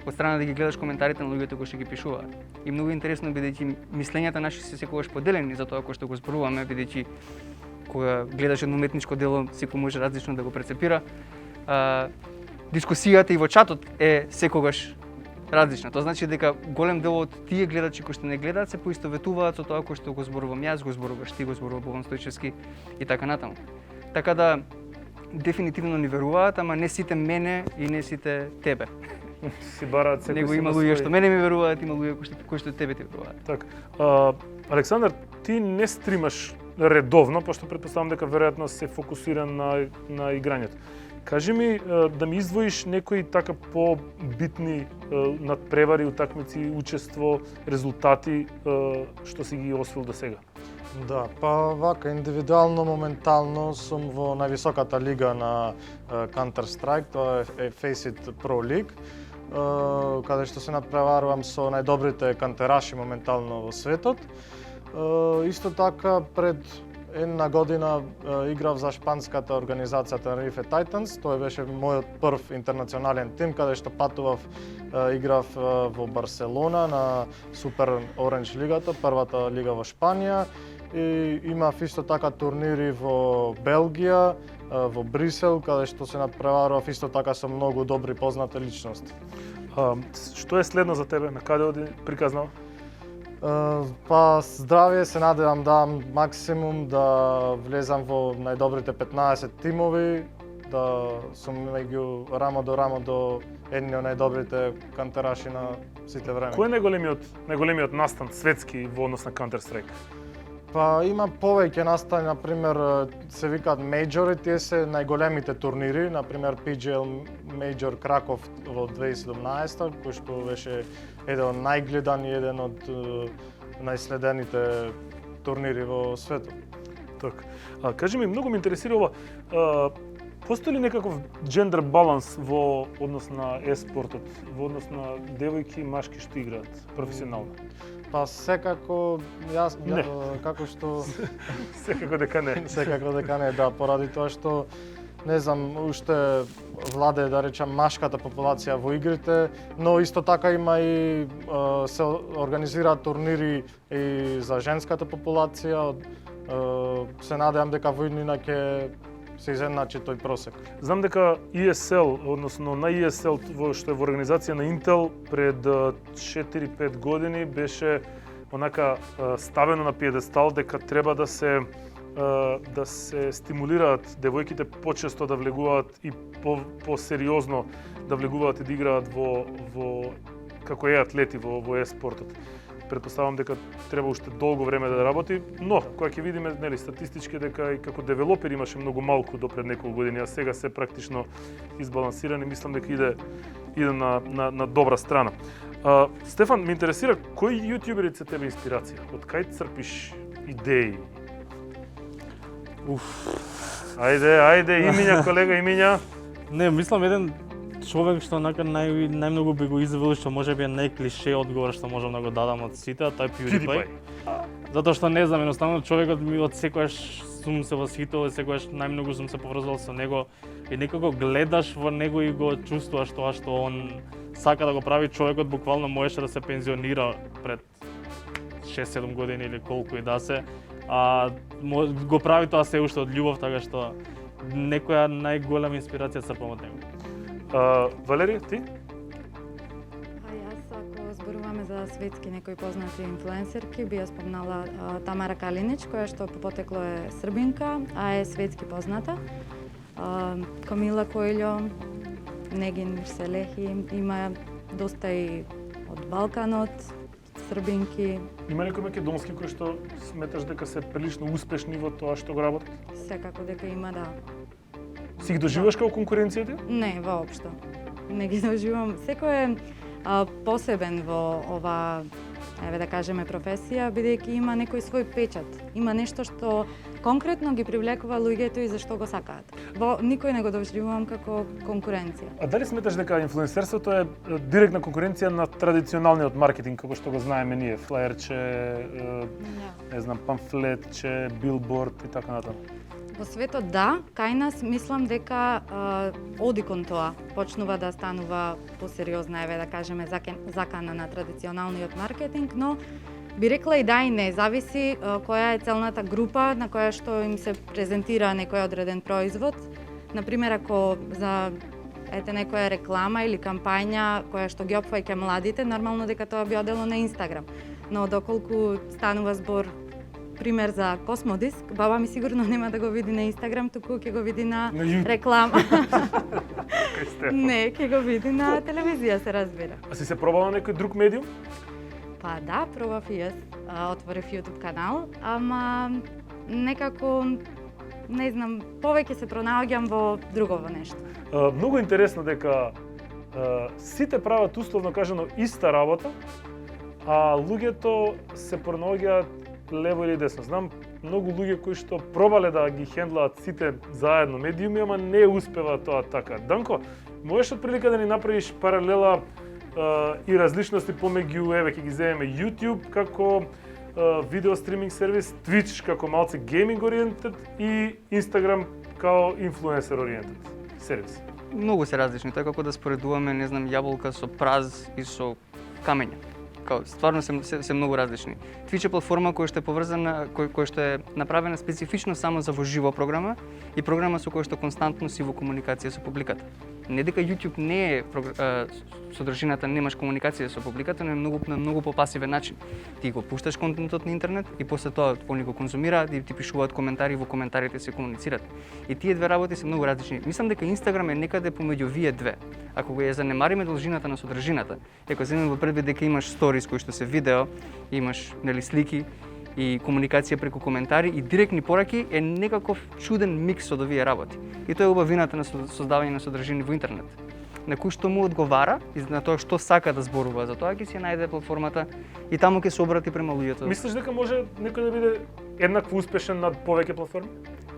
од страна да ги гледаш коментарите на луѓето кои што ги пишуваат. И многу интересно бидејќи мислењата наши се секогаш поделени за тоа кој што го зборуваме, бидејќи кога гледаш едно уметничко дело, секој може различно да го прецепира. Дискусијата и во чатот е секогаш различна. Тоа значи дека голем дел од тие гледачи кои што не гледаат се поистоветуваат со тоа кој што го зборувам јас, го зборуваш ти, го зборува Богдан Стојчевски и така натаму. Така да дефинитивно ни веруваат, ама не сите мене и не сите тебе. Си бараат секој Него има луѓе што мене ми веруваат, има луѓе кои што тебе ти веруваат. Така. Александар, ти не стримаш редовно, пошто претпоставам дека веројатно се фокусиран на играњето. Кажи ми да ми издвоиш некои така по-битни надпревари, утакмици, учество, резултати што си ги освоил до сега. Да, па вака индивидуално моментално сум во највисоката лига на Counter Strike, тоа е Faceit Pro League, каде што се надпреварувам со најдобрите кантераши моментално во светот. Исто така пред една година играв за шпанската организација Tenerife Titans, тој беше мојот прв интернационален тим каде што патував, играв во Барселона на Super Orange лигата, првата лига во Шпанија. И имав исто така турнири во Белгија, во Брисел, каде што се надпреварував исто така со многу добри познати личности. Што е следно за тебе? На каде оди приказнал? Па здравје, се надевам да дам максимум да влезам во најдобрите 15 тимови, да сум меѓу рамо до едни од најдобрите кантераши на сите време. Кој е најголемиот настан светски во однос на Counter Strike? Па има повеќе настани, например се викаат мејџори, тие се најголемите турнири, например PGL Major Краков во 2017, кој што беше еден од најгледан и еден од најследените турнири во светот. Така. Кажи ми, многу ме интересира ова, постои ли некаков джендер баланс во однос на еспортот, во однос на девојки и машки што играат професионално? Па секако како што секако дека не. Секако дека не, да, поради тоа што не знам, уште владее да речам машката популација во игрите, но исто така има и се организираат турнири и за женската популација. Се надевам дека во иднина ќе се изедначи тој просек. Знам дека ESL, односно на ESL, што е во организација на Intel, пред 4-5 години беше онака ставено на пиедестал дека треба да се стимулираат девојките почесто да влегуваат и по сериозно да влегуваат и да играат во како атлети во еспортот. претпоставам дека треба уште долго време да работи, но кога ќе видиме нели статистички дека и како девелопер имаше многу малку до пред неколку години, а сега се практично избалансирани, мислам дека иде на добра страна. Стефан, ме интересира кои јутјубери се тебе инспирација? Од кај црпиш идеи? Ајде, имиња, колега, имиња. Не, мислам еден човек што најмногу би го извел, што може би е најклише одговор што можам да го дадам од сите, а тој е PewDiePie. Затоа што не знам, едноставно човекот ми од секојаш сум се восхитил и секојаш најмногу сум се поврзал со него и некако гледаш во него и го чувствуваш тоа што он сака да го прави. Човекот буквално можеше да се пензионира пред 6-7 години или колку и да се, а го прави тоа се уште од љубов, така што некоја најголема инспирација црпам од него. Валерија, ти? Јас ако зборуваме за светски некои познати инфлуенсерки, би ја спомнала Тамара Калинич, која што по потекло е србинка, а е светски позната. Камила Коелјо, Негин Селехи, има доста и од Балканот, србинки. Има некои македонски кои што сметаш дека се прилично успешни во тоа што го работат? Секако дека има, да. Си ги доживаш како конкуренцијата? Не, воопшто. Не ги доживам. Секој е посебен во ова, да кажеме, професија, бидејќи има некој свој печат. Има нешто што конкретно ги привлекува луѓето и зашто го сакаат. Никој не го доживувам како конкуренција. А дали сметаш дека инфлуенсерството е директна конкуренција на традиционалниот маркетинг, како што го знаеме ние, флаерче, не знам, памфлетче, билборд и така натаму? Во светот да, кај нас мислам дека оди кон тоа, почнува да станува посериозна, да кажеме, закана на традиционалниот маркетинг, но би рекла и да и не, зависи која е целната група на која што им се презентира некој одреден производ. Например, ако за некоја реклама или кампања која што ги опфаќа младите, нормално дека тоа би одело на Инстаграм. Но доколку станува збор пример за Космодиск, баба ми сигурно нема да го види на Инстаграм, туку ќе го види на реклама. Не, ќе го види на телевизија, се разбира. А си се пробала некој друг медиум? Па да, пробав и јас. Отворив YouTube канал, ама некако, не знам, повеќе се пронаоѓам во другово нешто. Многу интересно дека сите прават условно кажано иста работа, а луѓето се пронаоѓаат лево или десно. Знам многу луѓе кои што пробале да ги хендлаат сите заедно медиуми, ама не успева тоа така. Данко, можеш од прилика да ни направиш паралела и различности помеѓу, еве ќе ги земеме YouTube како видео стриминг сервис, Twitch како малце гейминг ориентед и Instagram како инфлуенсер ориентед сервис? Многу се различни, тоа како да споредуваме, не знам, јаболка со праз и со камења. Стварно се многу различни. Twitch е платформа која што е поврзана, која што е направена специфично само за во живо програма и програма со која што константно си во комуникација со публиката. Не дека YouTube не е содржината, немаш комуникација со публиката, но е на многу попасивен начин. Ти го пушташ контентот на интернет и после тоа они го конзумираат и ти пишуваат коментари, во коментарите се комуницираат. И тие две работи се многу различни. Мислам дека Instagram е некаде помеѓу вие две. Ако го ја занемариме должината на содржината, ако земеме во предвид дека имаш сторис кои што се видео, имаш нели слики и комуникација преку коментари и директни пораки, е некаков чуден микс од овие работи. И тоа е убавината на создавање на содржини во интернет. На кој што му одговара и на тоа што сака да зборува, за тоа ќе си ја најде платформата и таму ќе се обрати према луѓето. Мислиш дека може некој да биде еднакво успешен на повеќе платформи?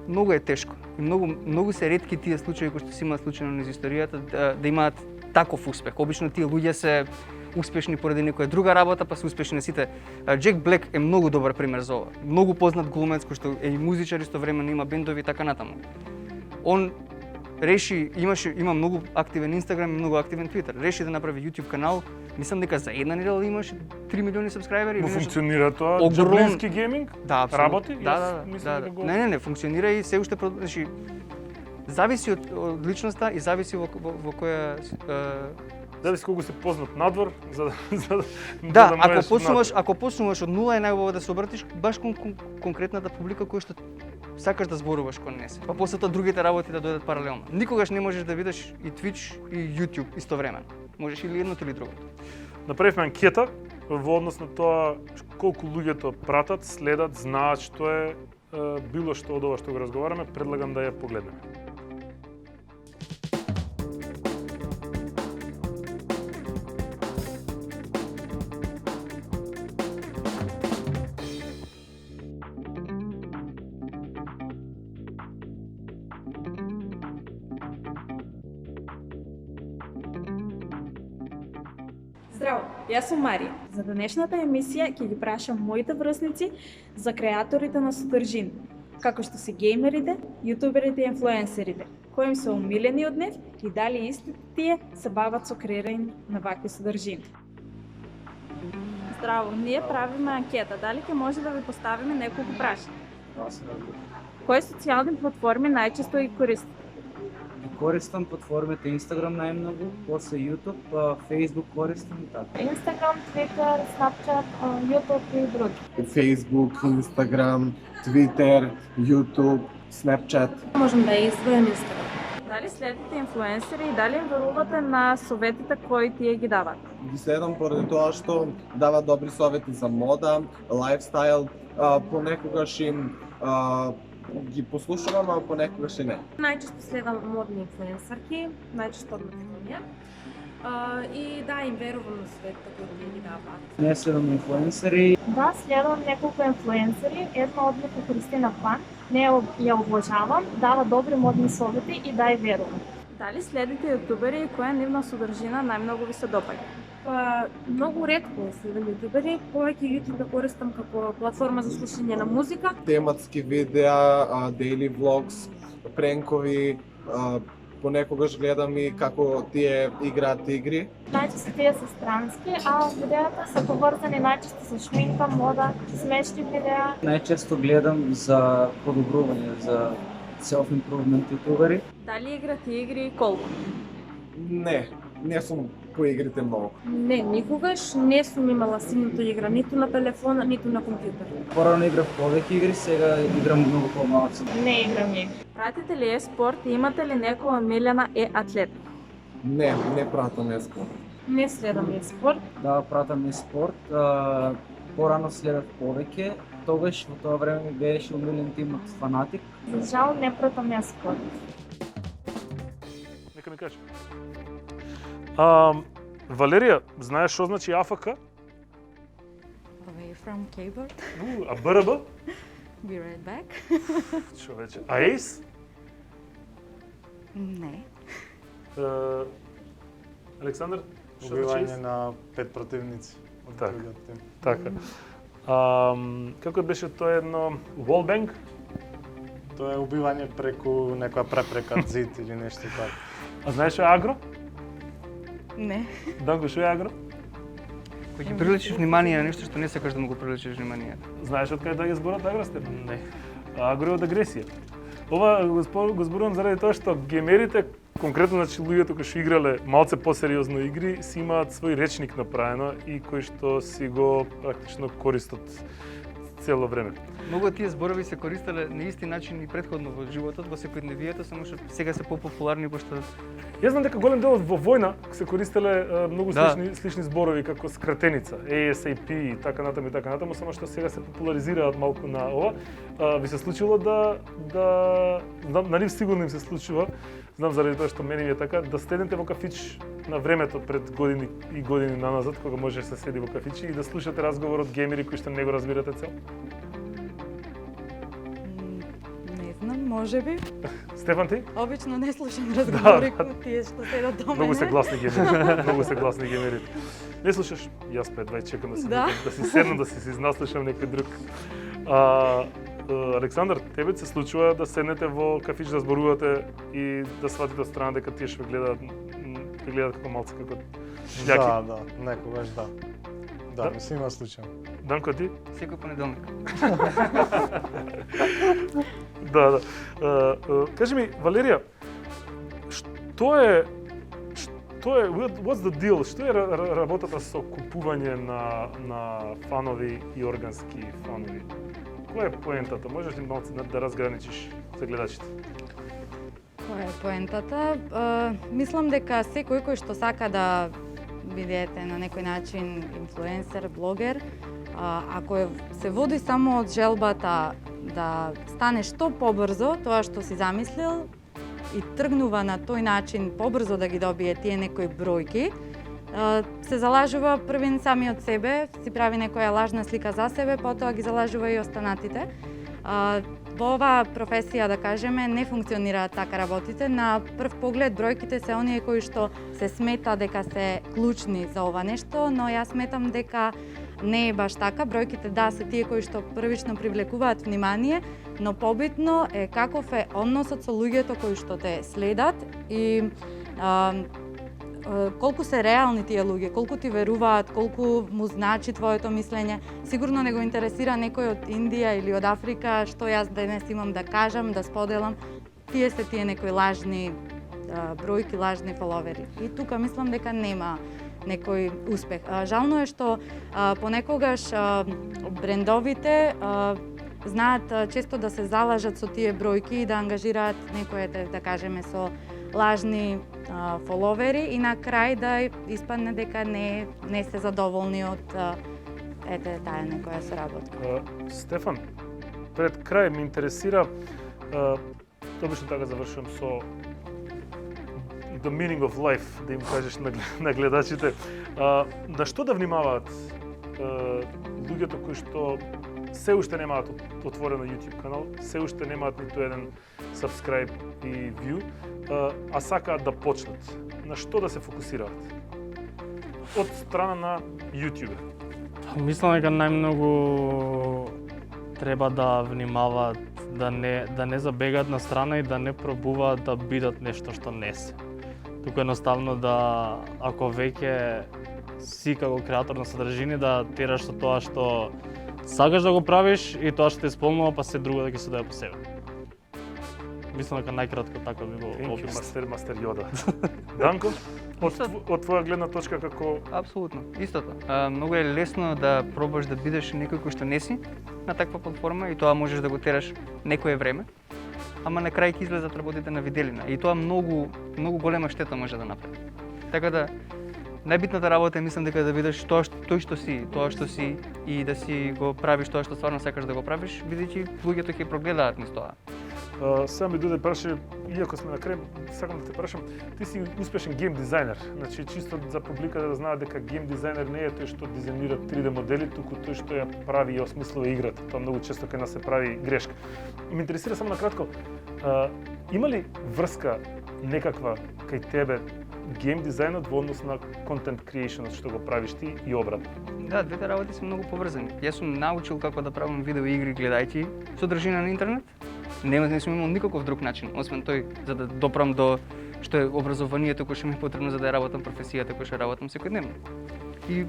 Многу е тешко. И многу се ретки тие случаи кои што се имаат случајно низ историјата да имаат таков успех. Обично тие луѓе се успешни поради некоја друга работа, па се успешни на сите. Джек Блек е многу добар пример за ова. Многу познат глумец кој што е и музичар, истовремено има бендови и така натаму. Он реши, има многу активен Инстаграм и многу активен Твитер. Реши да направи YouTube канал. Мислам дека за една недела имаше 3 милиони сабскрајбери. Го функционира тоа? Джаблински гейминг? Да, работи? Да. Не, функционира и се уште зависи од личноста и зависи во која зависи колку се познат надвор за да ако почнуваш од нула е најубаво да се обратиш баш кон конкретната публика која што сакаш да зборуваш кон неа. Па после тоа другите работи да дојдат паралелно. Никогаш не можеш да видиш и Twitch и YouTube истовремено. Можеш или едното или другото. Направивме анкета во однос на тоа колку луѓето пратат, следат, знаат што е било што од ова што го разговараме, предлагам да ја погледнеме. Здраво, јас сум Марија. За денешната емисија ќе ги прашам моите врсници за креаторите на содржини, како што се геймерите, јутуберите и инфлуенсерите, кои им се умилени од нив и дали истите тие се бават со креирање на вакви содржини. Здраво, ние правиме анкета, дали ќе може да ви поставиме неколку прашања? Кои социјални платформи најчесто ги користите? Користам платформите Instagram најмногу, после YouTube, Facebook користам и така. Instagram, Twitter, Snapchat, YouTube и други. Facebook, Instagram, Twitter, YouTube, Snapchat. Можем да издвоим Instagram. Дали следите инфлуенсери и дали им верувате на советите кои тие ги дават? Ги следам поради тоа што дават добри совети за мода, лајфстайл, понекогаш им ги послушувам, а понекогаш и не. Најчесто следам модни инфлуенсерки, најчесто од Македонија. И да, им верувам на советите кои тие ги даваат. Не следам инфлуенсери. Да, следам неколку инфлуенсери, една од нив е Кристина Пан. Не ја обожавам, дава добри модни совети и да ја верувам. Дали следите јутубери и која нивна содржина најмногу ви се допаѓа? Многу ретко следам јутубери, повеќе YouTube да користам како платформа за слушање на музика. Тематски видеа, daily vlogs, пренкови, понекогаш гледам и како тие играат игри. Најчесто тие се странски, а видеата се поврзани најчесто со шминка, мода, смешни видеа. Најчесто гледам за подобрување, за self-improvement јутубери. Дали играте игри и колку? Не сум по игрите многу. Не, никогаш не сум имала симното игра, ниту на телефон, ниту на компјутер. Порано играв повеќе игри, сега играм многу помалку. Не играм игри. Пратите ли спорт и имате ли некоја омилена атлет? Не пратам спорт. Не следам спорт. Да, пратам спорт. Порано следав повеќе. Тогаш во тоа време ми беше омилен тимот Фанатик. За жал не пратам спорт. Нека ми кажеш. Валерија, знаеш што значи АФК? Away from keyboard. А БРБ? Be right back. Човече. А ACE? Не. Александар? Убивање на 5 противници. Така. Како беше тоа едно wallbang? Тоа е убивање преку некоја препрека, зид или нешто така. А знаеш што е агро? Не. Данко, што е агро? Кога ќе приличиш внимание на нешто што не сакаш да му го приличиш внимание. Знаеш од каде доаѓа зборот агро, Стефан? Не. Агро е од агресија. Ова го зборувам заради тоа што геймерите, конкретно значи луѓето кои што играле малце посериозно игри, си имаат свој речник направено и кои што си го практично користат цело време. Многу од тие зборови се користеле на исти начин и претходно во животот, во секојдневието, само што сега се попопуларни пошто Јас знам дека голем дел во војна се користеле многу слични зборови како скратеница, ASAP и така натаму, само што сега се популаризираат малку на ова. Ви се случило на нив сигурно им се случува, знам заради тоа што мене ми е така, да седнете во кафич на времето пред години и години наназад, кога може да се седи во кафичи и да слушате разговор од геймери кои што не го разбирате цел? Не знам, можеби. Стефан, ти? Обично не слушам разговори кои тие што седат до мене. Многу се гласни геймери. Не слушаш? Јас едва чекам да си седнам, да си изнаслушам некој друг. Александар, тебе се случува да седнете во кафич да зборувате и да сватите од страна дека тие што гледаат како малце како шљаки? Да, некогаш да. Да, ми се има случај. Данко, ти? Секој понеделник. Да. Кажи ми, Валерија, what's the deal? Што е работата со купување на фанови и органски фанови? Која е поентата? Можеш ли малце да разграничиш за гледачите? Која е поентата? Мислам дека секој кој што сака да бидете на некој начин инфлуенсер, блогер, ако се води само од желбата да станеш што побрзо тоа што си замислил и тргнува на тој начин побрзо да ги добие тие некои бројки, се залажува првин сами од себе, си прави некоја лажна слика за себе, потоа ги залажува и останатите. Во оваа професија, да кажеме, не функционираат така работите. На прв поглед бројките се оние кои што се смета дека се клучни за ова нешто, но јас сметам дека не е баш така. Бројките да се тие кои што првично привлекуваат внимание, но побитно е каков е односот со луѓето кои што те следат и колку се реални тие луѓе, колку ти веруваат, колку му значи твоето мислење. Сигурно не го интересира некој од Индија или од Африка што јас денес имам да кажам, да споделам. Тие се тие некои лажни бројки, лажни фоловери. И тука мислам дека нема некој успех. Жално е што понекогаш брендовите знаат често да се залажат со тие бројки и да ангажираат некои, да кажеме, со лажни фоловери и на крај да испадне дека не се задоволни од таа некоја соработка. Стефан, пред крај ме интересира, обично така завршувам со the meaning of life, да им кажеш на гледачите. На што да внимаваат луѓето кои што се уште немаат отворено YouTube канал, се уште немаат ниту еден subscribe и view, а сакаат да почнат? На што да се фокусираат? Од страна на YouTube. Мислам дека најмногу треба да внимаваат да не забегаат на страна и да не пробуваат да бидат нешто што не се. Тука едноставно да, ако веќе си како креатор на содржини, да тераш со тоа што сакаш да го правиш и тоа што те исполнува, па се друго да ќе се дојде по себе. Мислам дека најкратко така би го опишал. Мастер Јода. Данко, од твоја гледна точка како... Апсолутно, истото. Многу е лесно да пробаш да бидеш некој кој што не си на таква платформа и тоа можеш да го тераш некое време, ама на крај ќе излезат работите на виделина и тоа многу голема штета може да направи. Така да најбитната работа е, мислам дека да бидеш тој што си и да си го правиш тоа што стварно сакаш да го правиш, бидејќи луѓето ќе прогледаат низ тоа. Сега ми дојде прашање, иако сме на крај, сакам да те прашам, ти си успешен гейм дизајнер. Значи, чисто за публика да знаат дека гейм дизајнер не е тој што дизајнира 3D модели, туку тој што ја прави и осмислува играта. Тоа многу често кај нас се прави грешка. И ме интересира само накратко, има ли врска некаква кај тебе гейм дизајнот во однос на контент креационот што го правиш ти и обратно? Да, двете работи се многу поврзани. Јас сум научил како да правам видео игри гледајќи содржина на интернет. Не сум имал никаков друг начин, освен тој, за да допрам до што е образованието кое што ми е потребно за да ја работам професијата која што работам секојдневно. И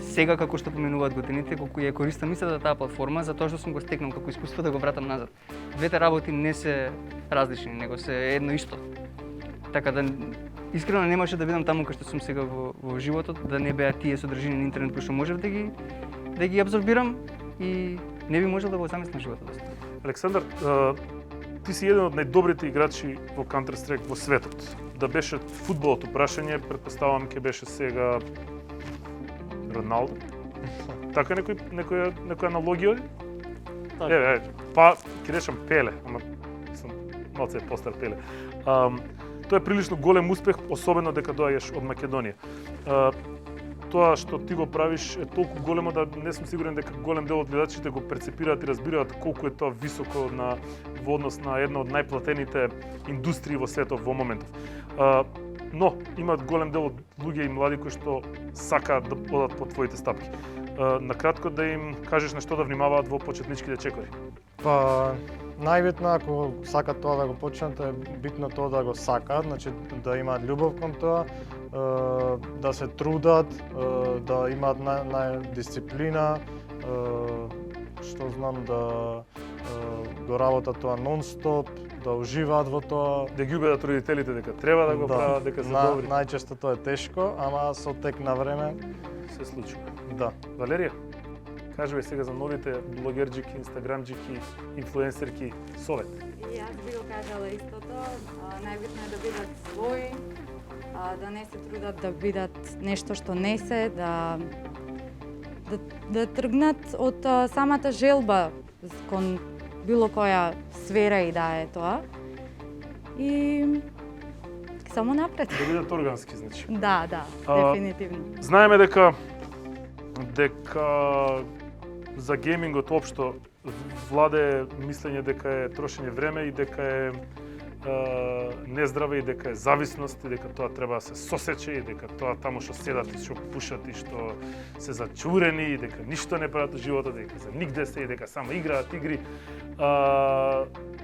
сега, како што поменуваат годините, колку ја користам истата таа платформа за тоа што сум го стекнал како искуство да го вратам назад. Двете работи не се различни, него се едно исто. Така да искрено немаше да бидам таму кај што сум сега во животот, да не беа тие содржини на интернет кои што можев да ги абсорбирам и не би можел да го замислам животот. Александар, ти си еден од најдобрите играчи во Counter-Strike во светот. Да беше фудбалот прашање, претпоставам ќе беше сега Роналдо. Така некоја аналогија? Па ќе речам Пеле, ама сум малце постар Пеле. Тоа е прилично голем успех, особено дека доаѓаш од Македонија. Тоа што ти го правиш е толку големо да не сум сигурен дека голем дел од гледачите го перцепираат и разбираат колку е тоа високо во однос на една од најплатените индустрии во светот во моментов. Но имаат голем дел од луѓе и млади кои што сакаат да одат по твоите стапки. Накратко да им кажеш на што да внимаваат во почетничките чекори. Па најбитно ако сакат тоа да го почнат е битно тоа да го сакаат, значи да имаат љубов кон тоа, да се трудат, да имаат дисциплина, што знам да го работат тоа нон-стоп, да уживаат во тоа. Да ги убедат родителите дека треба да го прават, дека се добри. Најчесто тоа е тешко, ама со тек на време се случува. Да. Валерија, кажувај сега за новите блогерџики, инстаграмџики, инфлуенсерки совет. И јас би го кажала истото, најбитно е да бидат своји, да не се трудат да бидат нешто што не се, да тргнат од самата желба кон било која сфера и да е тоа. И само напред. Да бидат органски, значи. Да, дефинитивно. Знаеме дека за геймингот општо владе мислење дека е трошење време и дека е нездраве и дека е зависност и дека тоа треба да се сосече и дека тоа таму што седат и што пушат и што се зачурени и дека ништо не прават во животот, дека за нигде се и дека само играат игри.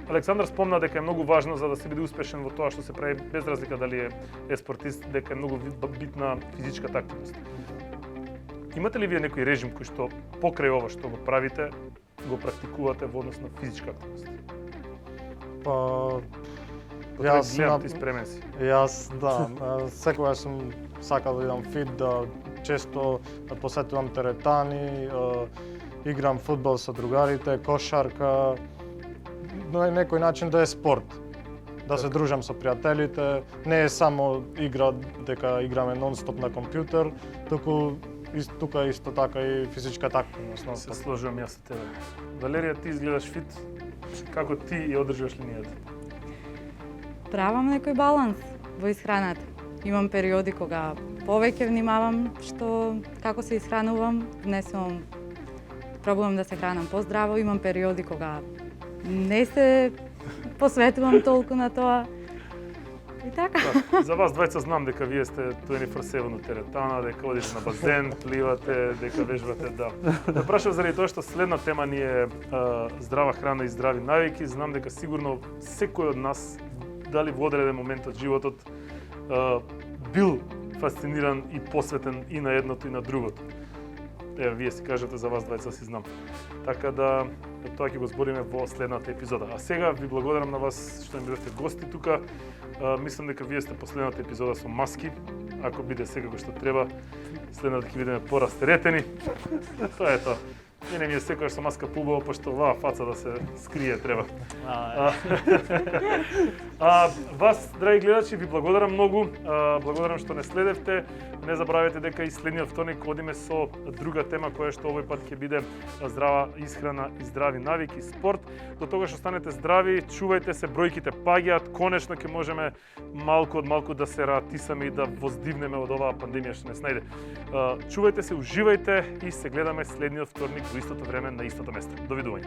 Александар спомна дека е многу важно за да се биде успешен во тоа што се прави, без разлика дали е спортист, дека е многу битна физичката активност. Имате ли вие некој режим кој што покрај ова што го правите, го практикувате во однос на физичка активност? Па Јас ти спремен си. Јас да, секогаш сум сакал да идам фит, да често посетувам теретани, играм фудбал со другарите, кошарка, на некој начин да е спорт. Да се дружам со пријателите, не е само игра дека играме нон-стоп на компјутер, туку тука исто така и физичката активност. Се сложувам јас со тебе. Валерија, ти изгледаш фит, како ти ја одржуваш линијата? Правам некој баланс во исхраната. Имам периоди кога повеќе внимавам како се исхранувам, внесувам, пробувам да се хранам поздраво, имам периоди кога не се посветувам толку на тоа. И така. За вас двајца знам дека вие сте 24/7 на теретана, дека одите на базен, пливате, дека вежбате, да. Да прашав заради тоа што следна тема ни е здрава храна и здрави навики. Знам дека сигурно секој од нас, дали во одреден момент од животот, бил фасциниран и посветен и на едното и на другото. Еве, вие си кажете, за вас двајца си знам. Така да, тоа ќе го збориме во следната епизода. А сега ви благодарам на вас што ми бевте гости тука. Мислам дека вие сте последната епизода со маски. Ако биде секако што треба, следната ќе бидеме порастеретени. Тоа е тоа. Не ми е секојаш со маска поубаво, пошто оваа фаца да се скрие треба. Вас, драги гледачи, ви благодарам многу. Благодарам што не следевте. Не забравете дека и следниот вторник одиме со друга тема која што овој пат ќе биде здрава исхрана и здрави навики, спорт. До тогаш останете здрави, чувајте се, бројките паѓаат. Конечно ќе можеме малку од малку да се ратисаме и да воздивнеме од оваа пандемија што не снајде. Чувајте се, уживајте и се гледаме следниот вторник во истото време на истото место. Довидување.